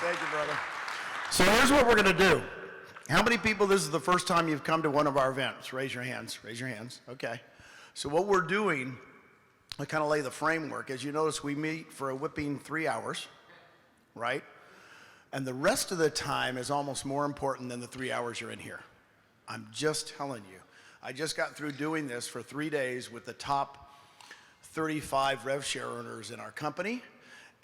Thank you, brother. So here's what we're going to do. How many people, this is the first time you've come to one of our events? Raise your hands. Raise your hands. Okay. So what we're doing, I kind of lay the framework. As you notice, we meet for a whipping 3 hours, right? And the rest of the time is almost more important than the 3 hours you're in here. I'm just telling you. I just got through doing this for 3 days with the top 35 rev share earners in our company.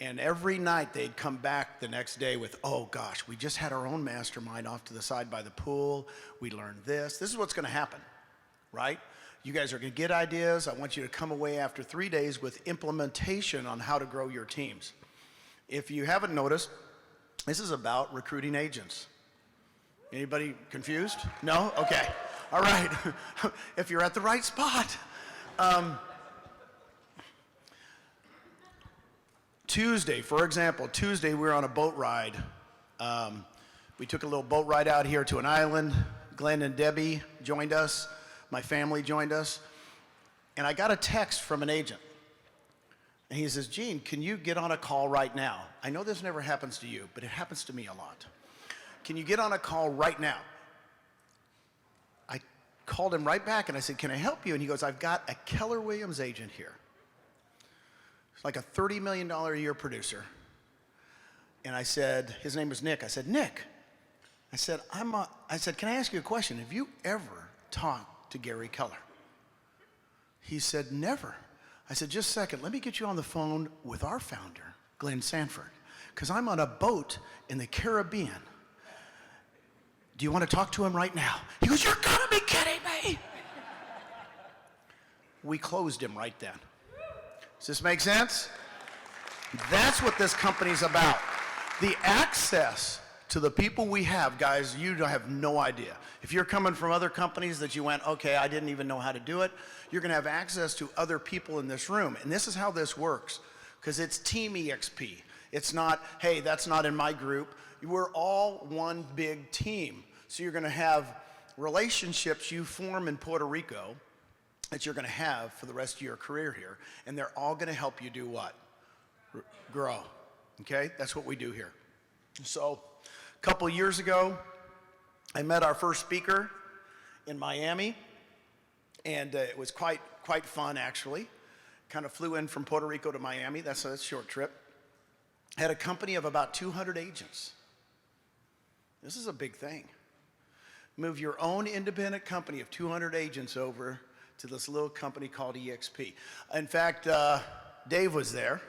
And every night they'd come back the next day with, oh gosh, we just had our own mastermind off to the side by the pool. We learned this. This is what's going to happen, right? You guys are going to get ideas. I want you to come away after 3 days with implementation on how to grow your teams. If you haven't noticed, this is about recruiting agents. Anybody confused? No? Okay. All right. If you're at the right spot. Tuesday, for example, we were on a boat ride. We took a little boat ride out here to an island. Glenn and Debbie joined us. My family joined us. And I got a text from an agent. And he says, Gene, can you get on a call right now? I know this never happens to you, but it happens to me a lot. Can you get on a call right now? I called him right back and I said, can I help you? And he goes, I've got a Keller Williams agent here. It's like a $30 million a year producer. And I said, his name was Nick. I said, Nick, I said, can I ask you a question? Have you ever talked to Gary Keller? He said, never. I said, just a second, let me get you on the phone with our founder, Glenn Sanford, because I'm on a boat in the Caribbean. Do you want to talk to him right now? He goes, you're gonna be kidding me. We closed him right then. Does this make sense? That's what this company's about. The access to the people we have, guys, you have no idea. If you're coming from other companies that you went, okay, I didn't even know how to do it, you're gonna have access to other people in this room. And this is how this works, because it's Team EXP. It's not, hey, that's not in my group. We're all one big team. So you're gonna have relationships you form in Puerto Rico that you're gonna have for the rest of your career here. And they're all gonna help you do what? Grow, okay? That's what we do here. So a couple years ago, I met our first speaker in Miami, and it was quite fun, actually. Kind of flew in from Puerto Rico to Miami. That's a short trip. Had a company of about 200 agents. This is a big thing. Move your own independent company of 200 agents over to this little company called EXP. In fact, Dave was there,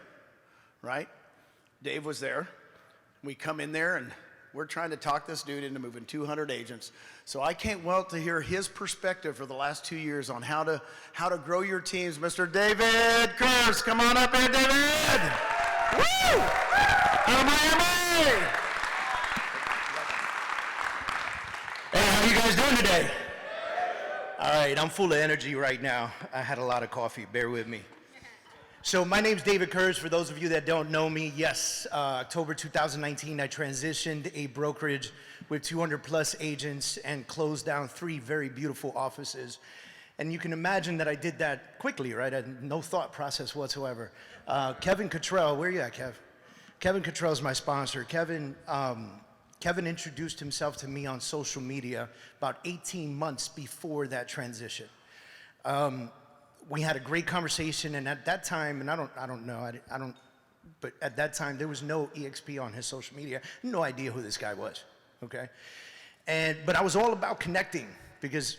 right? Dave was there. We come in there and we're trying to talk this dude into moving 200 agents. So I can't wait to hear his perspective for the last 2 years on how to grow your teams. Mr. David Kurtz, come on up here, David. Woo! Out of Miami. Hey, how you guys doing today? All right, I'm full of energy right now. I had a lot of coffee, bear with me. So my name's David Kurtz. For those of you that don't know me, yes, October 2019, I transitioned a brokerage with 200 plus agents and closed down 3 very beautiful offices. And you can imagine that I did that quickly, right? I had no thought process whatsoever. Kevin Cottrell, where are you at, Kev? Kevin Cottrell's my sponsor. Kevin introduced himself to me on social media about 18 months before that transition. We had a great conversation, and at that time, and I don't know, but at that time there was no EXP on his social media. No idea who this guy was, okay? But I was all about connecting, because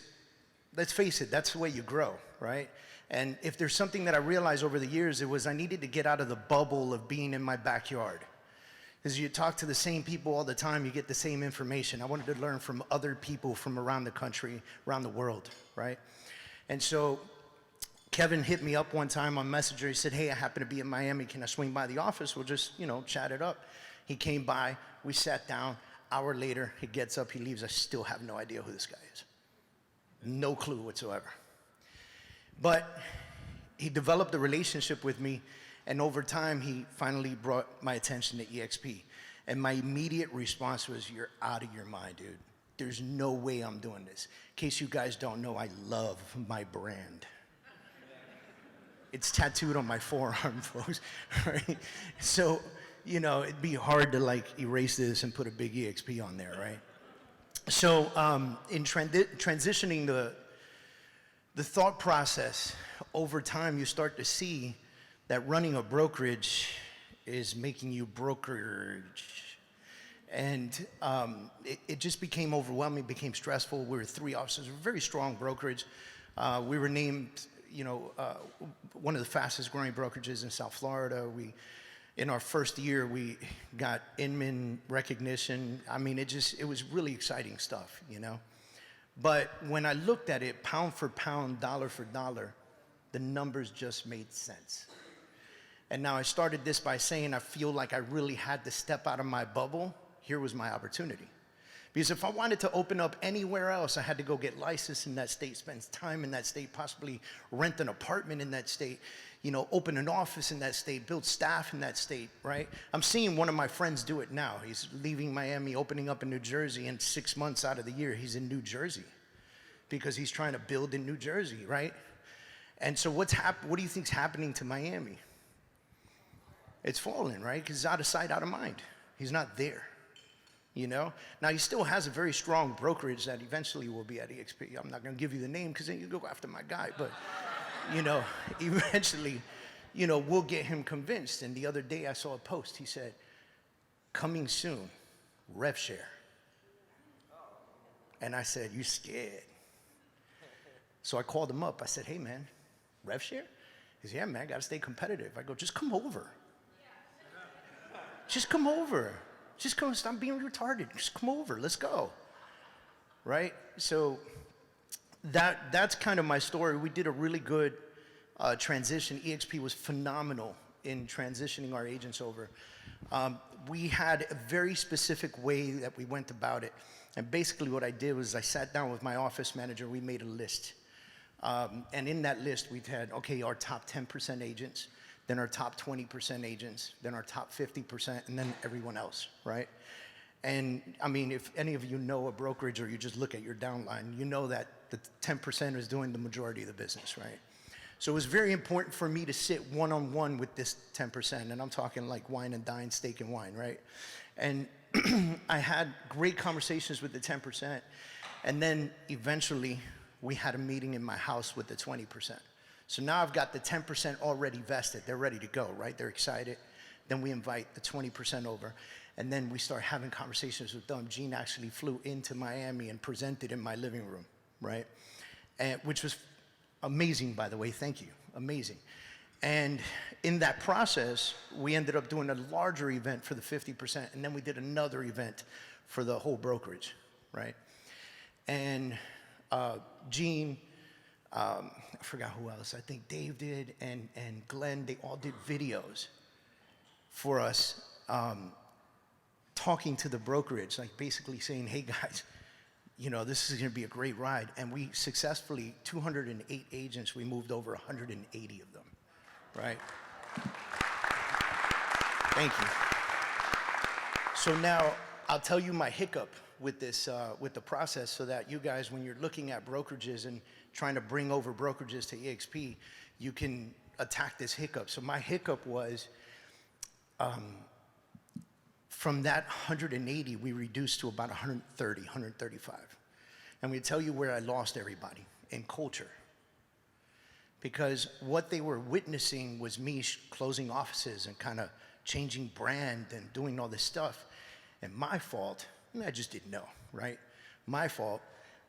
let's face it, that's the way you grow, right? And if there's something that I realized over the years, it was I needed to get out of the bubble of being in my backyard. Because you talk to the same people all the time, you get the same information. I wanted to learn from other people from around the country, around the world, right? And so Kevin hit me up one time on Messenger. He said, hey, I happen to be in Miami. Can I swing by the office? We'll just, chat it up. He came by. We sat down. Hour later, he gets up. He leaves. I still have no idea who this guy is. No clue whatsoever. But he developed a relationship with me, and over time, he finally brought my attention to EXP. And my immediate response was, you're out of your mind, dude. There's no way I'm doing this. In case you guys don't know, I love my brand. It's tattooed on my forearm, folks. Right? So it'd be hard to like erase this and put a big EXP on there, right? So in transitioning the thought process, over time you start to see that running a brokerage is making you brokerage. And it just became overwhelming, became stressful. We were 3 officers, a very strong brokerage. We were named, one of the fastest growing brokerages in South Florida. In our first year, we got Inman recognition. I mean, it was really exciting stuff, But when I looked at it, pound for pound, dollar for dollar, the numbers just made sense. And now I started this by saying I feel like I really had to step out of my bubble. Here was my opportunity. Because if I wanted to open up anywhere else, I had to go get licensed in that state, spend time in that state, possibly rent an apartment in that state, open an office in that state, build staff in that state, right? I'm seeing one of my friends do it now. He's leaving Miami, opening up in New Jersey, and 6 months out of the year, he's in New Jersey because he's trying to build in New Jersey, right? And so what do you think's happening to Miami? It's falling, right? Because it's out of sight, out of mind. He's not there. Now he still has a very strong brokerage that eventually will be at EXP. I'm not going to give you the name because then you go after my guy, but eventually, we'll get him convinced. And the other day I saw a post. He said, "Coming soon, rev share." And I said, "You scared?" So I called him up. I said, "Hey man, rev share?" He said, "Yeah man, I got to stay competitive." I go, "Just come over. Just come over. Just come, stop being retarded. Just come over, let's go." Right? So that's kind of my story. We did a really good transition. EXP was phenomenal in transitioning our agents over. We had a very specific way that we went about it. And basically what I did was I sat down with my office manager, we made a list. And in that list we've had, okay, our top 10% agents, then our top 20% agents, then our top 50%, and then everyone else, right? And I mean, if any of you know a brokerage or you just look at your downline, you know that the 10% is doing the majority of the business, right? So it was very important for me to sit one-on-one with this 10%, and I'm talking like wine and dine, steak and wine, right? And I had great conversations with the 10%, and then eventually we had a meeting in my house with the 20%. So now I've got the 10% already vested. They're ready to go, right? They're excited. Then we invite the 20% over. And then we start having conversations with them. Gene actually flew into Miami and presented in my living room, right? And, which was amazing, by the way. Thank you. Amazing. And in that process, we ended up doing a larger event for the 50%. And then we did another event for the whole brokerage, right? And Gene, I forgot who else. I think Dave did, and Glenn, they all did videos for us talking to the brokerage, like basically saying, "Hey guys, this is gonna be a great ride." And we successfully, 208 agents, we moved over 180 of them, right? Thank you. So now I'll tell you my hiccup with this, with the process, so that you guys, when you're looking at brokerages and trying to bring over brokerages to EXP, you can attack this hiccup. So my hiccup was, from that 180, we reduced to about 130, 135. And we tell you where I lost everybody: in culture. Because what they were witnessing was me closing offices and kind of changing brand and doing all this stuff. And my fault, I just didn't know, right? My fault,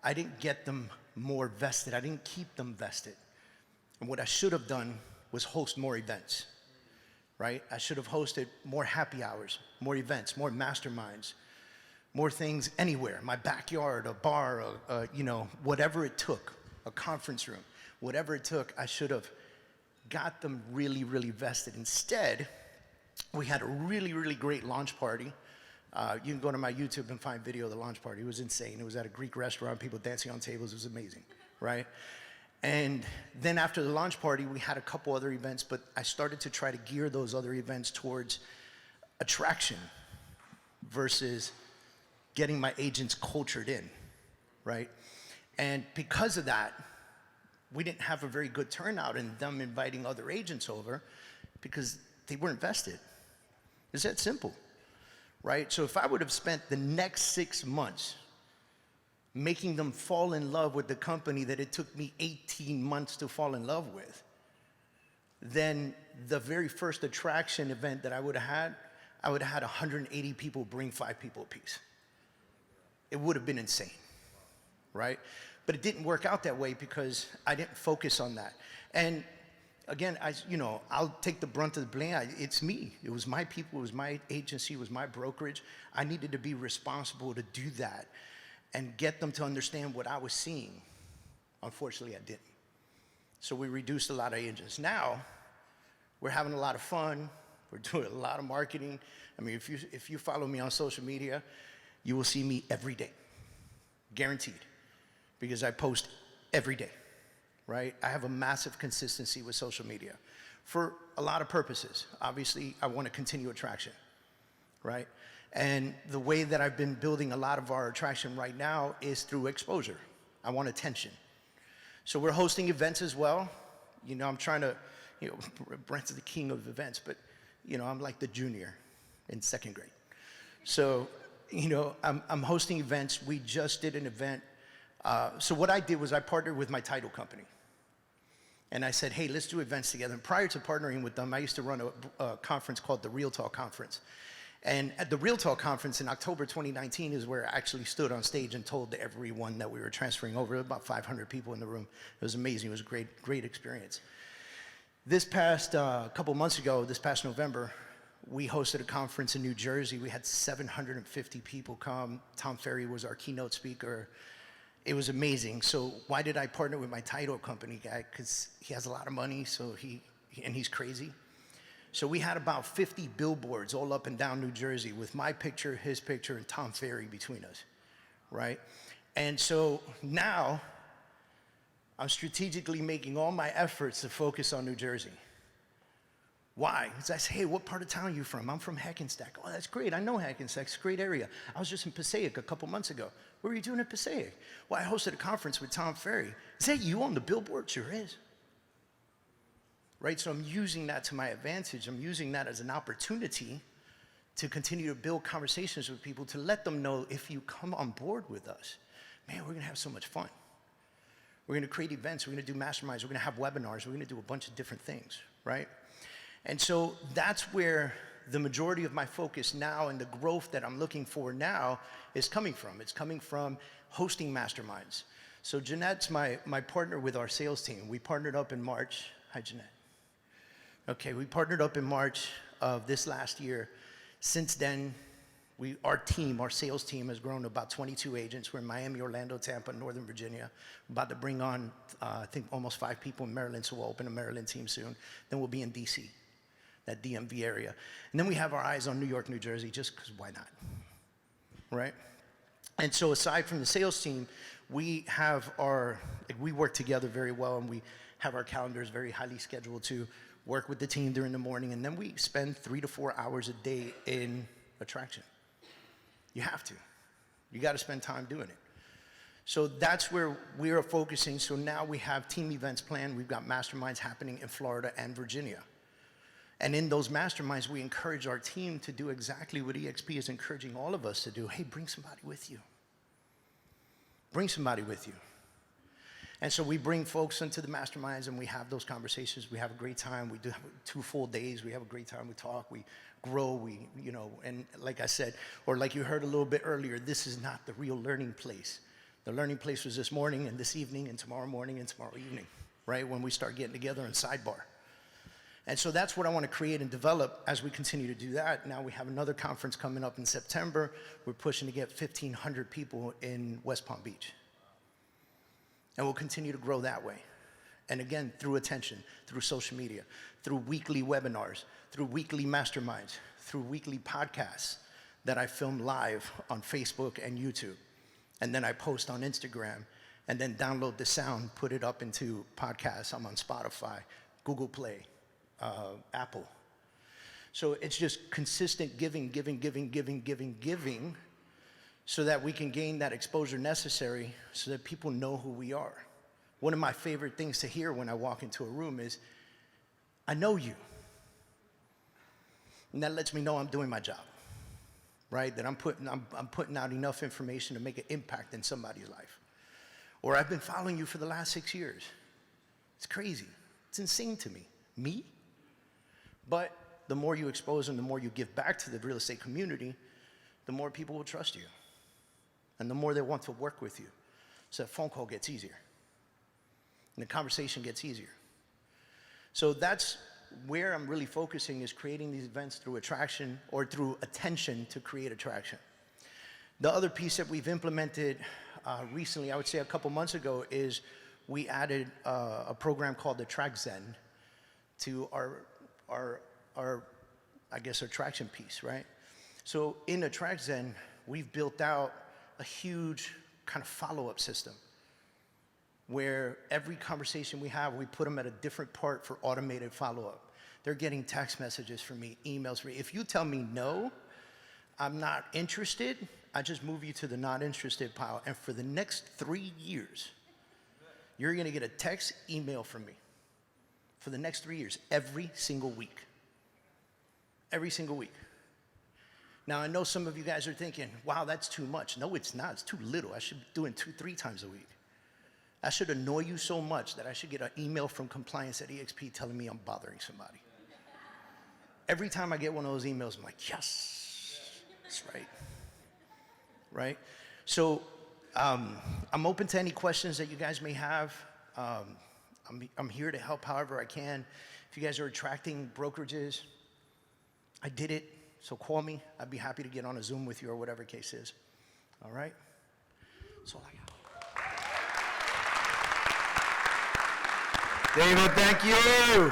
I didn't get them more vested. I didn't keep them vested. And what I should have done was host more events, right? I should have hosted more happy hours, more events, more masterminds, more things anywhere, my backyard, a bar, whatever it took, a conference room, whatever it took, I should have got them really, really vested. Instead, we had a really, really great launch party. You can go to my YouTube and find video of the launch party. It was insane. It was at a Greek restaurant, people dancing on tables. It was amazing, right? And then after the launch party, we had a couple other events, but I started to try to gear those other events towards attraction versus getting my agents cultured in, right? And because of that, we didn't have a very good turnout in them inviting other agents over because they weren't vested. It's that simple, right? So if I would have spent the next 6 months making them fall in love with the company that it took me 18 months to fall in love with, then the very first attraction event that I would have had 180 people bring 5 people apiece. It would have been insane, right? But it didn't work out that way because I didn't focus on that. And again, I'll take the brunt of the blame. It's me. It was my people. It was my agency. It was my brokerage. I needed to be responsible to do that and get them to understand what I was seeing. Unfortunately, I didn't. So we reduced a lot of agents. Now, we're having a lot of fun. We're doing a lot of marketing. I mean, if you follow me on social media, you will see me every day, guaranteed, because I post every day, right? I have a massive consistency with social media for a lot of purposes. Obviously, I want to continue attraction, right? And the way that I've been building a lot of our attraction right now is through exposure. I want attention. So we're hosting events as well. I'm trying to, Brent's the king of events, but, I'm like the junior in 2nd grade. So, I'm hosting events. We just did an event. So what I did was I partnered with my title company. And I said, hey, let's do events together. And prior to partnering with them, I used to run a conference called the Real Talk Conference. And at the Real Talk Conference in October 2019 is where I actually stood on stage and told everyone that we were transferring over. About 500 people in the room. It was amazing. It was a great, great experience. This past couple months ago, this past November, we hosted a conference in New Jersey. We had 750 people come. Tom Ferry was our keynote speaker. It was amazing. So why did I partner with my title company guy? Because he has a lot of money, so he's crazy. So we had about 50 billboards all up and down New Jersey with my picture, his picture, and Tom Ferry between us, right? And so now I'm strategically making all my efforts to focus on New Jersey. Why? Because I say, hey, what part of town are you from? I'm from Hackensack. Oh, that's great. I know Hackensack. It's a great area. I was just in Passaic a couple months ago. What were you doing in Passaic? Well, I hosted a conference with Tom Ferry. Is that you on the billboard? Sure is. Right? So I'm using that to my advantage. I'm using that as an opportunity to continue to build conversations with people, to let them know if you come on board with us, man, we're going to have so much fun. We're going to create events. We're going to do masterminds. We're going to have webinars. We're going to do a bunch of different things, right? And so that's where the majority of my focus now and the growth that I'm looking for now is coming from. It's coming from hosting masterminds. So Jeanette's my partner with our sales team. We partnered up in March. Hi, Jeanette. Okay, we partnered up in March of this last year. Since then, our sales team has grown to about 22 agents. We're in Miami, Orlando, Tampa, Northern Virginia. We're about to bring on, I think, almost 5 people in Maryland, so we'll open a Maryland team soon. Then we'll be in DC, that DMV area. And then we have our eyes on New York, New Jersey, just because why not, right? And so aside from the sales team, we work together very well, and we have our calendars very highly scheduled to work with the team during the morning, and then we spend 3 to 4 hours a day in attraction. You have to. You got to spend time doing it. So that's where we are focusing. So now we have team events planned. We've got masterminds happening in Florida and Virginia. And in those masterminds, we encourage our team to do exactly what EXP is encouraging all of us to do. Hey, bring somebody with you. Bring somebody with you. And so we bring folks into the masterminds and we have those conversations. We have a great time. We do have 2 full days. We have a great time. We talk, we grow, and like I said, or like you heard a little bit earlier, this is not the real learning place. The learning place was this morning and this evening and tomorrow morning and tomorrow evening, right? When we start getting together in sidebar. And so that's what I want to create and develop as we continue to do that. Now we have another conference coming up in September. We're pushing to get 1,500 people in West Palm Beach. And we'll continue to grow that way. And again, through attention, through social media, through weekly webinars, through weekly masterminds, through weekly podcasts that I film live on Facebook and YouTube. And then I post on Instagram, and then download the sound, put it up into podcasts. I'm on Spotify, Google Play, Apple. So it's just consistent giving, so that we can gain that exposure necessary so that people know who we are. One of my favorite things to hear when I walk into a room is, I know you. And that lets me know I'm doing my job, right? That I'm putting out enough information to make an impact in somebody's life. Or I've been following you for the last 6 years. It's crazy. It's insane to me. Me? But the more you expose and the more you give back to the real estate community, the more people will trust you. And the more they want to work with you. So that phone call gets easier. And the conversation gets easier. So that's where I'm really focusing, is creating these events through attraction, or through attention to create attraction. The other piece that we've implemented recently, I would say a couple months ago, is we added a program called Attract Zen to our I guess, attraction piece, right? So in Attract Zen, we've built out a huge kind of follow-up system where every conversation we have, we put them at a different part for automated follow-up. They're getting text messages from me, emails from me. If you tell me no, I'm not interested, I just move you to the not interested pile. And for the next 3 years, you're gonna get a text, email from me. For the next 3 years, every single week. Every single week. Now, I know some of you guys are thinking, wow, that's too much. No, it's not. It's too little. I should be doing 2-3 times a week. I should annoy you so much that I should get an email from compliance at EXP telling me I'm bothering somebody. Every time I get one of those emails, I'm like, yes, that's right. Right? So I'm open to any questions that you guys may have. I'm here to help however I can. If you guys are attracting brokerages, I did it, so call me. I'd be happy to get on a Zoom with you or whatever case is. All right? That's all I got. David, thank you.